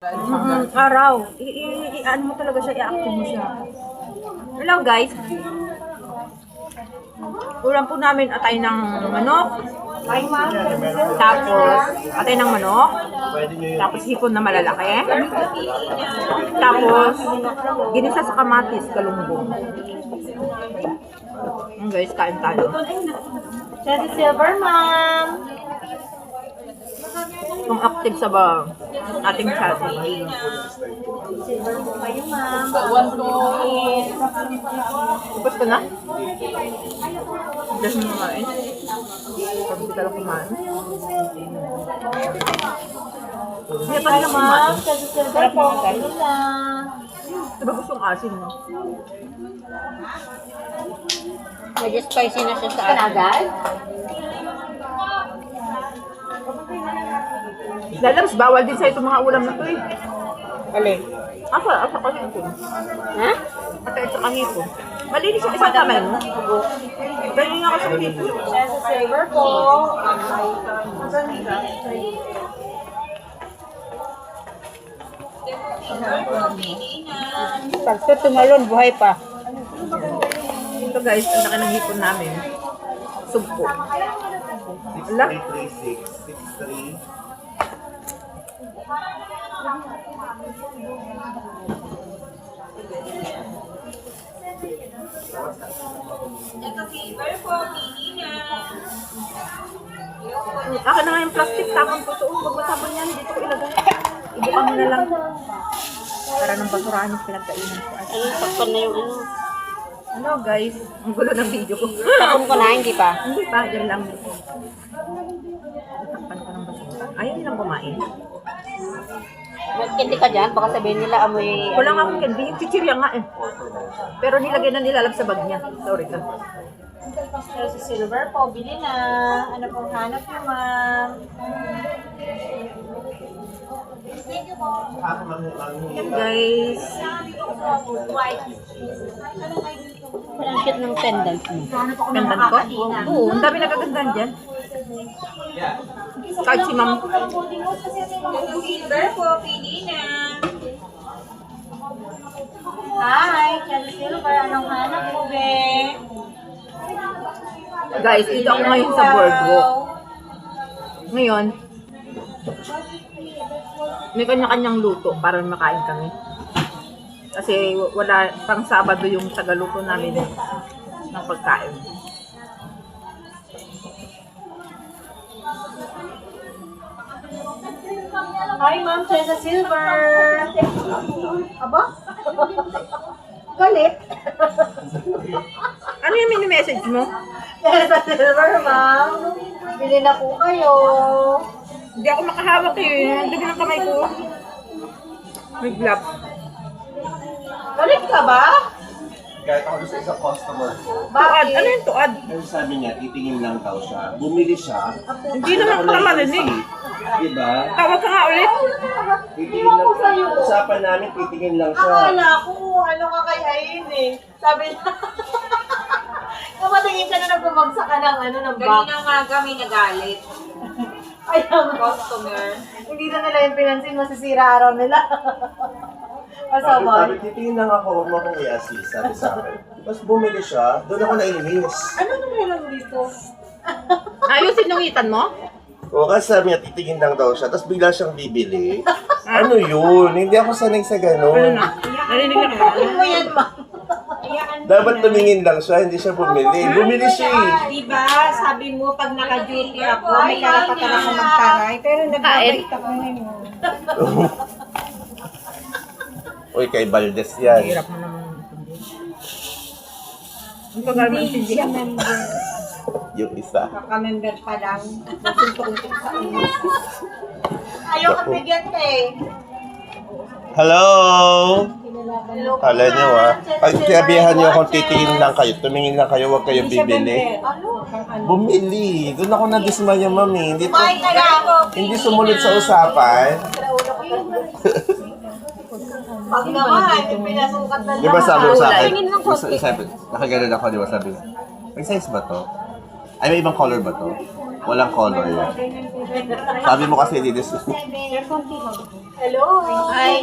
Araw. Ano mo talaga siya, i-active mo siya. Hello guys. Ulam po namin atay ng manok. Tapos atay ng manok. Tapos hipon na malalaki. Tapos ginisa sa kamatis, galunggong. Guys, kain tayo. Chelsea Silver, ma'am. Kung active sa ba ating chassis. Silver po kayo, ma'am. Tapos ka na? Just mo kumain. Pag hindi ka lang kumain. Hindi pa rin kumain. Ma'am, Chelsea Silver po kayo na. Diba gustong asin mo? Medyo spicy na siya sa agad. Lalabs, bawal din sa itong mga ulam na ito eh. Alin? Asa kahipon. Ha? Asa kahipon. Malinis yung isang kamay mo. Dali nga kasi kahipon. Chelsea Silver po. Pag ito tumalon, buhay pa. Ito guys, ang laki ng hipon namin. Sugpo. Ala? 63663. Akin na nga yung plastic, tapon ko ito. Huwag mo tapon yan, dito ko ilagay. Ibuka mo na lang. Para nang basurahan yung pinagkainan ko. Ano, takpan na yung ano. Ano guys, ang gulo ng video ko. Takpan ko na, hindi pa. Hindi pa, dyan lang. Takpan ko ng basura. Ayaw nilang kumain. Magkindi ka dyan, baka sabihin nila amoy... Wala nga akong candy, yung chichirya nga eh. Pero nilagay na nilalab sa bag niya. Sorry ka. Chelsea Silver po, bili na. Ano pong hanap niyo, ma'am? Yan guys. Ang cute ng pendant mo. Gandang ko? Oo, ang dami nagagandaan dyan. Kahit si ma'am. Silver po, pili na. Hi, Chelsea Silver. Anong hanap mo, be? Guys, dito ako ngayon sa boardwalk. Ngayon, may kanya-kanyang luto para makain kami. Kasi wala, pang Sabado yung tagaluto namin ng pagkain. Hi, ma'am, Chelsea Silver. Aba? Galit? Ano yung mini-message mo? Chelsea Silver, ma'am. Bili na po kayo. Hindi ako makahawak eh. Ang dumi ng kamay ko. May glove. Galit ka ba? Kahit ako sa isang customer ko, Tuad. Ano yung tuad? pero sabi niya, titingin lang daw siya. Bumili siya. Hindi naman ko na marinig. Diba? Tawag ka nga ulit. Titingin lang. Usapan namin, titingin lang siya. Akala ko ano ka kay Ayin eh. Sabi niya. Kapatingin siya na nagbumagsak ka ng ano, ng box. Kanina nga kami nagalit. Ayaw. Customer. Hindi na nila yung pinansin, masisira araw nila. Sabi, Masabay. titingin lang ako, huwag mo akong i-assist, sabi sa akin. Tapos bumili siya, doon ako nainis. Ano na meron dito? Ayusin nung itan mo? O kasi sabi niya, titingin lang daw siya, tapos bigla siyang bibili. Ano yun? Hindi ako sanay sa Ano gano'n. na? Narinig na ka. Ano mo yan, ma? Dapat tumingin lang siya, hindi siya bumili. Bumili siya eh. Diba, sabi mo pag naka-duty ako, may karapatan ako magtaray. Pero nagbabait ako ngayon. Uy, kay Valdez yan. Hirap mo naman. Ang tagal mo intindihan. Yung isa. Kaka-member pa lang. Nagsuntok-untok sa inyo. Ayaw ka bigyan eh. Hello! Kala nyo pag sinabihan nyo kung titingin lang kayo, tumingin lang kayo, huwag kayo bibili. Ano? Bumili. Doon ako nadismaya, mami. Hindi, Kumain ka lang. hindi sumunod sa usapan. Pag naman, yung pinasukat na Di ba sabi mo sa akin? Tingin lang konti. Nakaganon ako, di ba sabi mo? May size ba to? Ay, may ibang color ba to? Walang color yan. Sabi mo kasi dito. Hello. Hi.